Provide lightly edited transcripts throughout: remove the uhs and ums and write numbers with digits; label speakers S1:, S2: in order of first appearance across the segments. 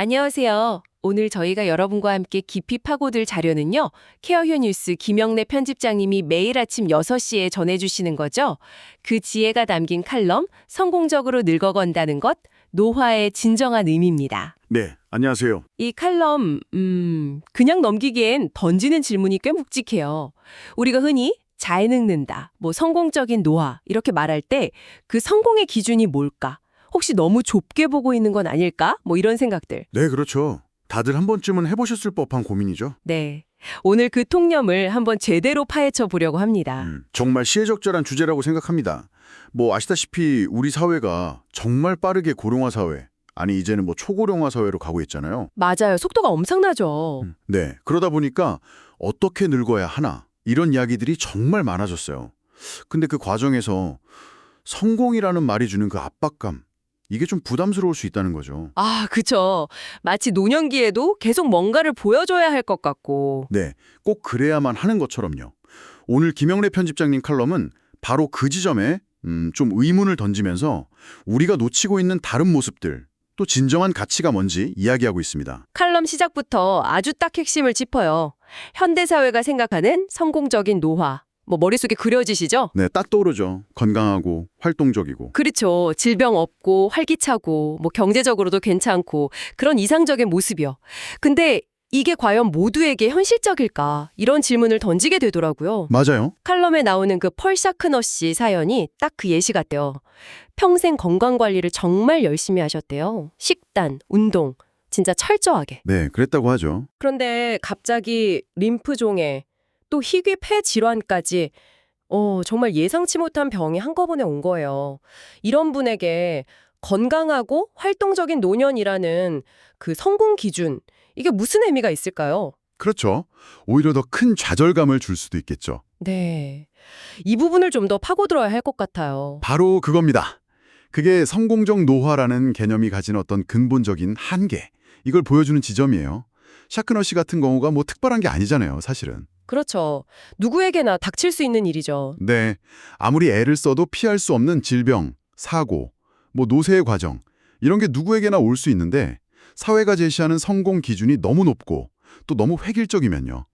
S1: 안녕하세요. 오늘 저희가 여러분과 함께 깊이 파고들 자료는요. 케어휴 뉴스 김영래 편집장님이 매일 아침 6시에 전해주시는 거죠. 그 지혜가 담긴 칼럼 성공적으로 늙어간다는 것, 노화의 진정한 의미입니다.
S2: 네, 안녕하세요.
S1: 이 칼럼, 그냥 넘기기엔 던지는 질문이 꽤 묵직해요. 우리가 흔히 잘 늙는다, 성공적인 노화 이렇게 말할 때 그 성공의 기준이 뭘까? 혹시 너무 좁게 보고 있는 건 아닐까? 이런 생각들.
S2: 네, 그렇죠. 다들 한 번쯤은 해보셨을 법한 고민이죠.
S1: 네. 오늘 그 통념을 한번 제대로 파헤쳐 보려고 합니다.
S2: 정말 시의적절한 주제라고 생각합니다. 아시다시피 우리 사회가 정말 빠르게 고령화 사회, 아니 이제는 초고령화 사회로 가고 있잖아요.
S1: 맞아요. 속도가 엄청나죠.
S2: 네, 그러다 보니까 어떻게 늙어야 하나 이런 이야기들이 정말 많아졌어요. 근데 그 과정에서 성공이라는 말이 주는 그 압박감, 이게 좀 부담스러울 수 있다는 거죠.
S1: 아, 그쵸. 마치 노년기에도 계속 뭔가를 보여줘야 할 것 같고.
S2: 네, 꼭 그래야만 하는 것처럼요. 오늘 김영래 편집장님 칼럼은 바로 그 지점에 좀 의문을 던지면서 우리가 놓치고 있는 다른 모습들, 또 진정한 가치가 뭔지 이야기하고 있습니다.
S1: 칼럼 시작부터 아주 딱 핵심을 짚어요. 현대사회가 생각하는 성공적인 노화. 머릿속에 그려지시죠?
S2: 네, 딱 떠오르죠. 건강하고 활동적이고.
S1: 그렇죠. 질병 없고 활기차고 경제적으로도 괜찮고 그런 이상적인 모습이요. 근데 이게 과연 모두에게 현실적일까? 이런 질문을 던지게 되더라고요.
S2: 맞아요.
S1: 칼럼에 나오는 그 펄 샤크너 씨 사연이 딱 그 예시 같대요. 평생 건강관리를 정말 열심히 하셨대요. 식단, 운동, 진짜 철저하게.
S2: 네, 그랬다고 하죠.
S1: 그런데 갑자기 림프종에 또 희귀 폐 질환까지 정말 예상치 못한 병이 한꺼번에 온 거예요. 이런 분에게 건강하고 활동적인 노년이라는 그 성공 기준, 이게 무슨 의미가 있을까요?
S2: 그렇죠. 오히려 더 큰 좌절감을 줄 수도 있겠죠.
S1: 네. 이 부분을 좀 더 파고들어야 할 것 같아요.
S2: 바로 그겁니다. 그게 성공적 노화라는 개념이 가진 어떤 근본적인 한계, 이걸 보여주는 지점이에요. 샤크너 씨 같은 경우가 특별한 게 아니잖아요, 사실은.
S1: 그렇죠. 누구에게나 닥칠 수 있는 일이죠.
S2: 네, 아무리 애를 써도 피할 수 없는 질병, 사고, 노쇠의 과정, 이런 게 누구에게나 올 수 있는데 사회가 제시하는 성공 기준이 너무 높고 또 너무 획일적이면요.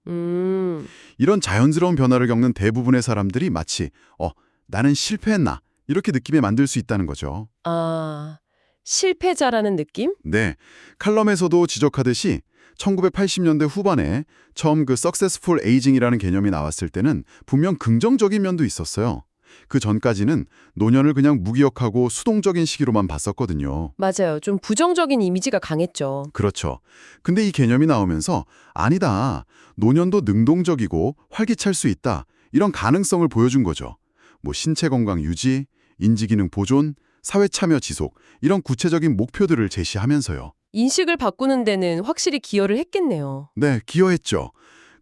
S2: 이런 자연스러운 변화를 겪는 대부분의 사람들이 마치 나는 실패했나 이렇게 느끼게 만들 수 있다는 거죠.
S1: 아, 실패자라는 느낌?
S2: 네, 칼럼에서도 지적하듯이 1980년대 후반에 처음 그 successful aging이라는 개념이 나왔을 때는 분명 긍정적인 면도 있었어요. 그 전까지는 노년을 그냥 무기력하고 수동적인 시기로만 봤었거든요.
S1: 맞아요. 좀 부정적인 이미지가 강했죠.
S2: 그렇죠. 근데 이 개념이 나오면서 아니다, 노년도 능동적이고 활기찰 수 있다, 이런 가능성을 보여준 거죠. 신체 건강 유지, 인지기능 보존, 사회 참여 지속, 이런 구체적인 목표들을 제시하면서요.
S1: 인식을 바꾸는 데는 확실히 기여를 했겠네요.
S2: 네, 기여했죠.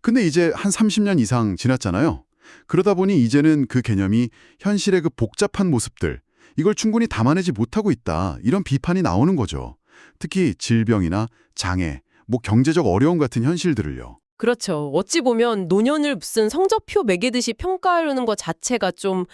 S2: 근데 이제 한 30년 이상 지났잖아요. 그러다 보니 이제는 그 개념이 현실의 그 복잡한 모습들, 이걸 충분히 담아내지 못하고 있다, 이런 비판이 나오는 거죠. 특히 질병이나 장애, 경제적 어려움 같은 현실들을요.
S1: 그렇죠. 어찌 보면 노년을 무슨 성적표 매기듯이 평가하려는 것 자체가 좀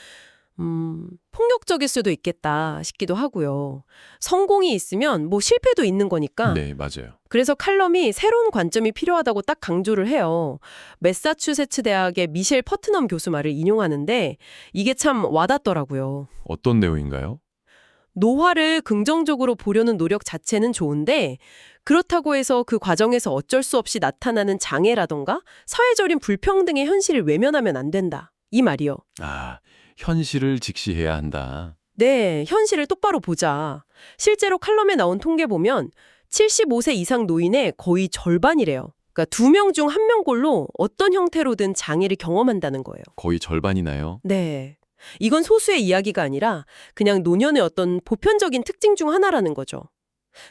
S1: 폭력적일 수도 있겠다 싶기도 하고요. 성공이 있으면 실패도 있는 거니까.
S3: 네, 맞아요.
S1: 그래서 칼럼이 새로운 관점이 필요하다고 딱 강조를 해요. 매사추세츠 대학의 미셸 퍼트넘 교수 말을 인용하는데 이게 참 와닿더라고요.
S3: 어떤 내용인가요?
S1: 노화를 긍정적으로 보려는 노력 자체는 좋은데 그렇다고 해서 그 과정에서 어쩔 수 없이 나타나는 장애라던가 사회적인 불평등의 현실을 외면하면 안 된다. 이 말이요.
S3: 아, 현실을 직시해야 한다.
S1: 네, 현실을 똑바로 보자. 실제로 칼럼에 나온 통계 보면 75세 이상 노인의 거의 절반이래요. 그러니까 2명 중 1명꼴로 어떤 형태로든 장애를 경험한다는 거예요.
S3: 거의 절반이나요?
S1: 네. 이건 소수의 이야기가 아니라 그냥 노년의 어떤 보편적인 특징 중 하나라는 거죠.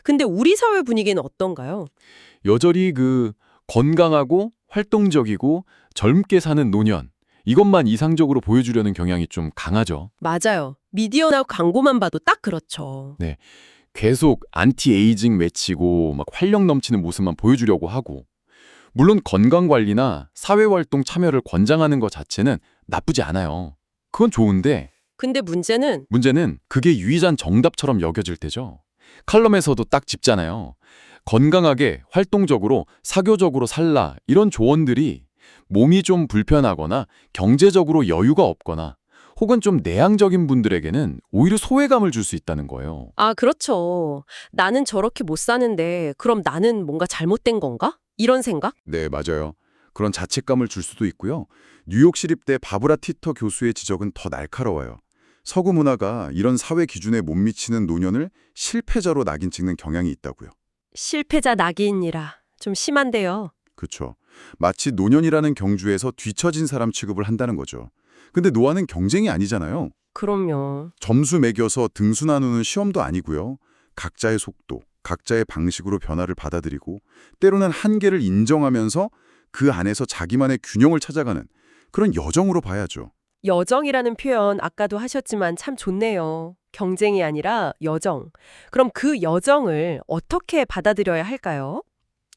S1: 근데 우리 사회 분위기는 어떤가요?
S3: 여전히 건강하고 활동적이고 젊게 사는 노년, 이것만 이상적으로 보여주려는 경향이 좀 강하죠.
S1: 맞아요. 미디어나 광고만 봐도 딱 그렇죠.
S3: 네, 계속 안티에이징 외치고 활력 넘치는 모습만 보여주려고 하고, 물론 건강관리나 사회활동 참여를 권장하는 것 자체는 나쁘지 않아요. 그건 좋은데
S1: 근데 문제는
S3: 그게 유의잔 정답처럼 여겨질 때죠. 칼럼에서도 딱 짚잖아요. 건강하게, 활동적으로, 사교적으로 살라 이런 조언들이 몸이 좀 불편하거나 경제적으로 여유가 없거나 혹은 좀 내향적인 분들에게는 오히려 소외감을 줄 수 있다는 거예요.
S1: 아, 그렇죠. 나는 저렇게 못 사는데 그럼 나는 뭔가 잘못된 건가? 이런 생각?
S2: 네, 맞아요. 그런 자책감을 줄 수도 있고요. 뉴욕 시립대 바브라 티터 교수의 지적은 더 날카로워요. 서구 문화가 이런 사회 기준에 못 미치는 노년을 실패자로 낙인 찍는 경향이 있다고요.
S1: 실패자 낙인이라 좀 심한데요.
S2: 그렇죠. 마치 노년이라는 경주에서 뒤처진 사람 취급을 한다는 거죠. 근데 노화는 경쟁이 아니잖아요.
S1: 그럼요.
S2: 점수 매겨서 등수 나누는 시험도 아니고요. 각자의 속도, 각자의 방식으로 변화를 받아들이고 때로는 한계를 인정하면서 그 안에서 자기만의 균형을 찾아가는 그런 여정으로 봐야죠.
S1: 여정이라는 표현 아까도 하셨지만 참 좋네요. 경쟁이 아니라 여정. 그럼 그 여정을 어떻게 받아들여야 할까요?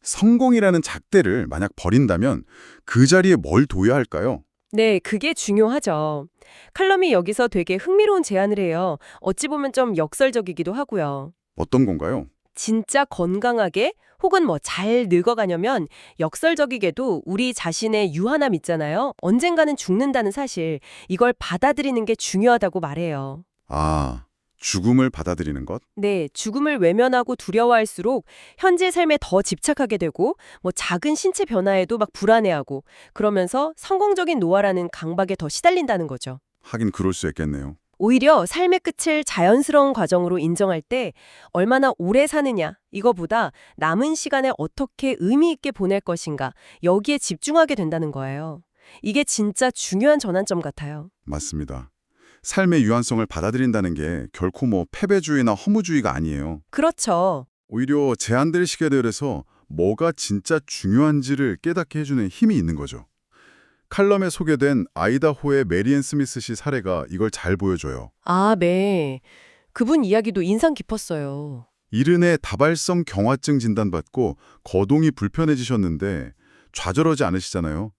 S2: 성공이라는 잣대를 만약 버린다면 그 자리에 뭘 둬야 할까요?
S1: 네, 그게 중요하죠. 칼럼이 여기서 되게 흥미로운 제안을 해요. 어찌 보면 좀 역설적이기도 하고요.
S2: 어떤 건가요?
S1: 진짜 건강하게 혹은 뭐 잘 늙어가려면 역설적이게도 우리 자신의 유한함 있잖아요. 언젠가는 죽는다는 사실, 이걸 받아들이는 게 중요하다고 말해요.
S2: 아, 죽음을 받아들이는 것?
S1: 네, 죽음을 외면하고 두려워할수록 현재 삶에 더 집착하게 되고 뭐 작은 신체 변화에도 막 불안해하고 그러면서 성공적인 노화라는 강박에 더 시달린다는 거죠.
S2: 하긴 그럴 수 있겠네요.
S1: 오히려 삶의 끝을 자연스러운 과정으로 인정할 때 얼마나 오래 사느냐 이거보다 남은 시간에 어떻게 의미 있게 보낼 것인가 여기에 집중하게 된다는 거예요. 이게 진짜 중요한 전환점 같아요.
S2: 맞습니다. 삶의 유한성을 받아들인다는 게 결코 뭐 패배주의나 허무주의가 아니에요.
S1: 그렇죠.
S2: 오히려 제한될 시계들에서 뭐가 진짜 중요한지를 깨닫게 해주는 힘이 있는 거죠. 칼럼에 소개된 아이다호의 메리앤 스미스 씨 사례가 이걸 잘 보여줘요.
S1: 아, 네. 그분 이야기도 인상 깊었어요.
S2: 이른의 다발성 경화증 진단받고 거동이 불편해지셨는데 좌절하지 않으시잖아요.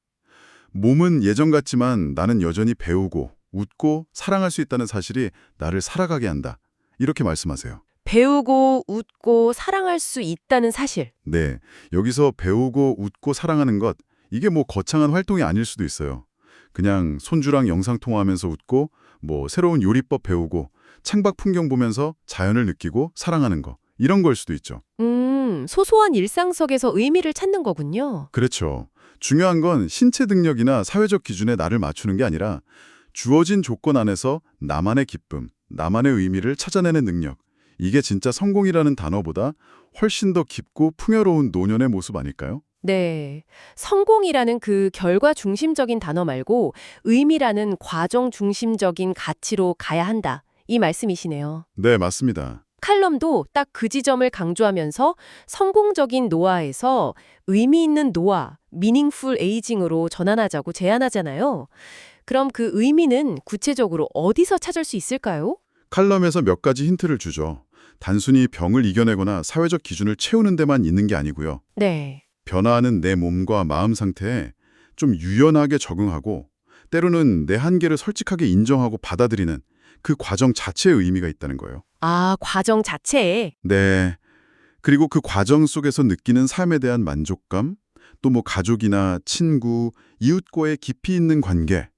S2: 몸은 예전 같지만 나는 여전히 배우고 웃고 사랑할 수 있다는 사실이 나를 살아가게 한다. 이렇게 말씀하세요.
S1: 배우고 웃고 사랑할 수 있다는 사실.
S2: 네, 여기서 배우고 웃고 사랑하는 것, 이게 뭐 거창한 활동이 아닐 수도 있어요. 그냥 손주랑 영상통화하면서 웃고 뭐 새로운 요리법 배우고 창밖 풍경 보면서 자연을 느끼고 사랑하는 거, 이런 걸 수도 있죠.
S1: 소소한 일상 속에서 의미를 찾는 거군요.
S2: 그렇죠. 중요한 건 신체 능력이나 사회적 기준에 나를 맞추는 게 아니라 주어진 조건 안에서 나만의 기쁨, 나만의 의미를 찾아내는 능력. 이게 진짜 성공이라는 단어보다 훨씬 더 깊고 풍요로운 노년의 모습 아닐까요?
S1: 네. 성공이라는 그 결과 중심적인 단어 말고 의미라는 과정 중심적인 가치로 가야 한다. 이 말씀이시네요.
S2: 네, 맞습니다.
S1: 칼럼도 딱 그 지점을 강조하면서 성공적인 노화에서 의미 있는 노화, meaningful aging으로 전환하자고 제안하잖아요. 그럼 그 의미는 구체적으로 어디서 찾을 수 있을까요?
S2: 칼럼에서 몇 가지 힌트를 주죠. 단순히 병을 이겨내거나 사회적 기준을 채우는 데만 있는 게 아니고요.
S1: 네.
S2: 변화하는 내 몸과 마음 상태에 좀 유연하게 적응하고 때로는 내 한계를 솔직하게 인정하고 받아들이는 그 과정 자체의 의미가 있다는 거예요.
S1: 아, 과정 자체에.
S2: 네. 그리고 그 과정 속에서 느끼는 삶에 대한 만족감, 또 뭐 가족이나 친구, 이웃과의 깊이 있는 관계,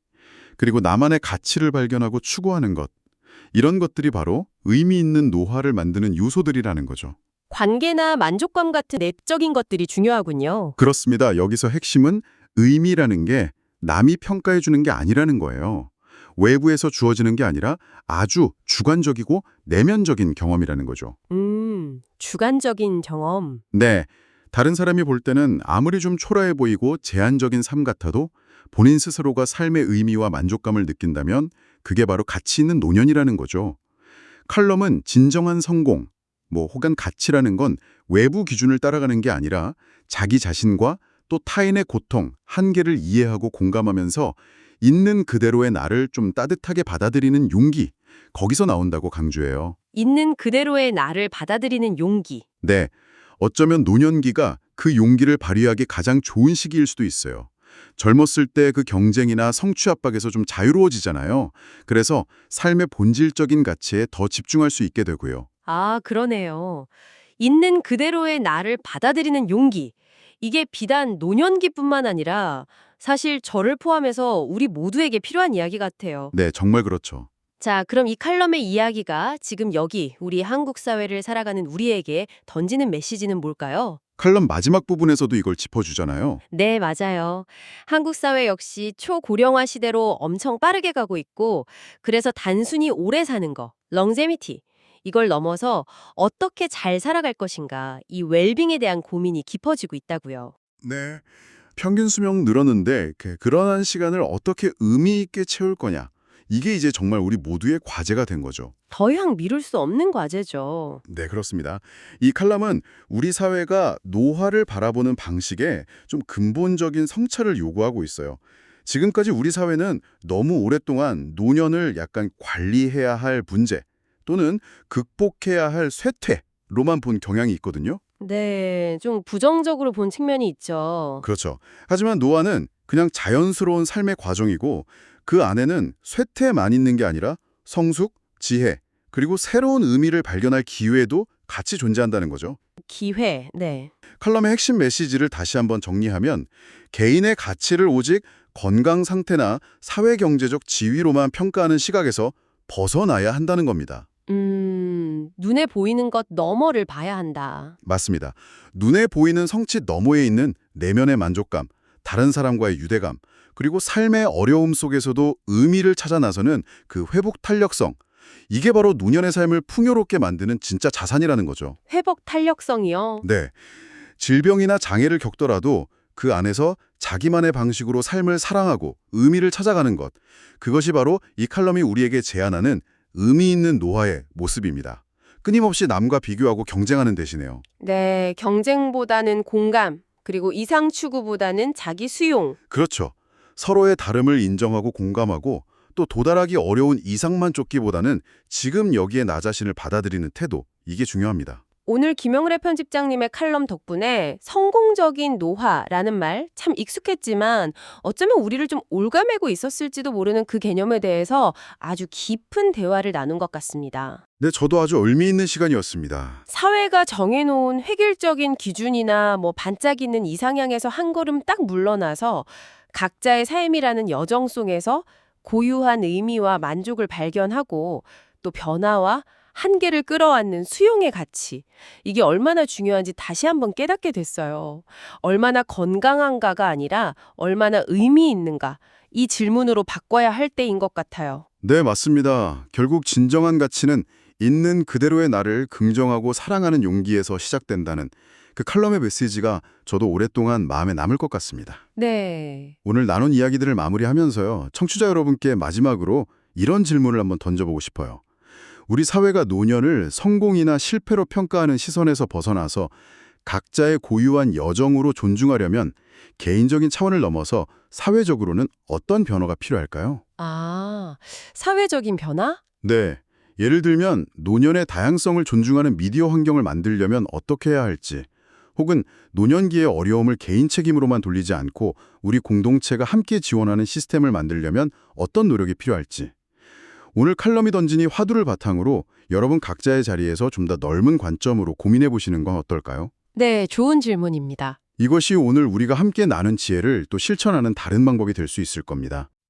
S2: 그리고 나만의 가치를 발견하고 추구하는 것. 이런 것들이 바로 의미 있는 노화를 만드는 요소들이라는 거죠.
S1: 관계나 만족감 같은 내적인 것들이 중요하군요.
S2: 그렇습니다. 여기서 핵심은 의미라는 게 남이 평가해 주는 게 아니라는 거예요. 외부에서 주어지는 게 아니라 아주 주관적이고 내면적인 경험이라는 거죠.
S1: 주관적인 경험.
S2: 네, 다른 사람이 볼 때는 아무리 좀 초라해 보이고 제한적인 삶 같아도 본인 스스로가 삶의 의미와 만족감을 느낀다면 그게 바로 가치 있는 노년이라는 거죠. 칼럼은 진정한 성공, 혹은 가치라는 건 외부 기준을 따라가는 게 아니라 자기 자신과 또 타인의 고통, 한계를 이해하고 공감하면서 있는 그대로의 나를 좀 따뜻하게 받아들이는 용기, 거기서 나온다고 강조해요.
S1: 있는 그대로의 나를 받아들이는 용기.
S2: 네, 어쩌면 노년기가 그 용기를 발휘하기 가장 좋은 시기일 수도 있어요. 젊었을 때 그 경쟁이나 성취 압박에서 좀 자유로워지잖아요. 그래서 삶의 본질적인 가치에 더 집중할 수 있게 되고요.
S1: 아, 그러네요. 있는 그대로의 나를 받아들이는 용기. 이게 비단 노년기뿐만 아니라 사실 저를 포함해서 우리 모두에게 필요한 이야기 같아요.
S2: 네, 정말 그렇죠.
S1: 자, 그럼 이 칼럼의 이야기가 지금 여기 우리 한국 사회를 살아가는 우리에게 던지는 메시지는 뭘까요?
S2: 칼럼 마지막 부분에서도 이걸 짚어주잖아요.
S1: 네, 맞아요. 한국 사회 역시 초고령화 시대로 엄청 빠르게 가고 있고, 그래서 단순히 오래 사는 거, 롱제미티, 이걸 넘어서 어떻게 잘 살아갈 것인가, 이 웰빙에 대한 고민이 깊어지고 있다고요.
S2: 네. 평균 수명 늘었는데 그러한 시간을 어떻게 의미 있게 채울 거냐. 이게 이제 정말 우리 모두의 과제가 된 거죠.
S1: 더 이상 미룰 수 없는 과제죠.
S2: 네, 그렇습니다. 이 칼럼은 우리 사회가 노화를 바라보는 방식에 좀 근본적인 성찰을 요구하고 있어요. 지금까지 우리 사회는 너무 오랫동안 노년을 약간 관리해야 할 문제 또는 극복해야 할 쇠퇴로만 본 경향이 있거든요.
S1: 네, 좀 부정적으로 본 측면이 있죠.
S2: 그렇죠. 하지만 노화는 그냥 자연스러운 삶의 과정이고 그 안에는 쇠퇴만 있는 게 아니라 성숙, 지혜, 그리고 새로운 의미를 발견할 기회도 같이 존재한다는 거죠.
S1: 기회, 네.
S2: 칼럼의 핵심 메시지를 다시 한번 정리하면 개인의 가치를 오직 건강 상태나 사회경제적 지위로만 평가하는 시각에서 벗어나야 한다는 겁니다.
S1: 눈에 보이는 것 너머를 봐야 한다.
S2: 맞습니다. 눈에 보이는 성취 너머에 있는 내면의 만족감, 다른 사람과의 유대감, 그리고 삶의 어려움 속에서도 의미를 찾아 나서는 그 회복 탄력성, 이게 바로 노년의 삶을 풍요롭게 만드는 진짜 자산이라는 거죠.
S1: 회복 탄력성이요?
S2: 네, 질병이나 장애를 겪더라도 그 안에서 자기만의 방식으로 삶을 사랑하고 의미를 찾아가는 것, 그것이 바로 이 칼럼이 우리에게 제안하는 의미 있는 노화의 모습입니다. 끊임없이 남과 비교하고 경쟁하는 대신에요.
S1: 네, 경쟁보다는 공감, 그리고 이상 추구보다는 자기 수용.
S2: 그렇죠. 서로의 다름을 인정하고 공감하고 또 도달하기 어려운 이상만 쫓기보다는 지금 여기에 나 자신을 받아들이는 태도, 이게 중요합니다.
S1: 오늘 김영래 편집장님의 칼럼 덕분에 성공적인 노화라는 말 참 익숙했지만 어쩌면 우리를 좀 올가매고 있었을지도 모르는 그 개념에 대해서 아주 깊은 대화를 나눈 것 같습니다.
S2: 네, 저도 아주 의미 있는 시간이었습니다.
S1: 사회가 정해놓은 획일적인 기준이나 반짝이는 이상향에서 한 걸음 딱 물러나서 각자의 삶이라는 여정 속에서 고유한 의미와 만족을 발견하고 또 변화와 한계를 끌어안는 수용의 가치. 이게 얼마나 중요한지 다시 한번 깨닫게 됐어요. 얼마나 건강한가가 아니라 얼마나 의미 있는가. 이 질문으로 바꿔야 할 때인 것 같아요.
S2: 네, 맞습니다. 결국 진정한 가치는 있는 그대로의 나를 긍정하고 사랑하는 용기에서 시작된다는 그 칼럼의 메시지가 저도 오랫동안 마음에 남을 것 같습니다.
S1: 네.
S2: 오늘 나눈 이야기들을 마무리하면서요, 청취자 여러분께 마지막으로 이런 질문을 한번 던져보고 싶어요. 우리 사회가 노년을 성공이나 실패로 평가하는 시선에서 벗어나서 각자의 고유한 여정으로 존중하려면 개인적인 차원을 넘어서 사회적으로는 어떤 변화가 필요할까요?
S1: 아, 사회적인 변화?
S2: 네, 예를 들면 노년의 다양성을 존중하는 미디어 환경을 만들려면 어떻게 해야 할지, 혹은 노년기의 어려움을 개인 책임으로만 돌리지 않고 우리 공동체가 함께 지원하는 시스템을 만들려면 어떤 노력이 필요할지, 오늘 칼럼이 던진 이 화두를 바탕으로 여러분 각자의 자리에서 좀 더 넓은 관점으로 고민해 보시는 건 어떨까요?
S1: 네, 좋은 질문입니다.
S2: 이것이 오늘 우리가 함께 나눈 지혜를 또 실천하는 다른 방법이 될 수 있을 겁니다.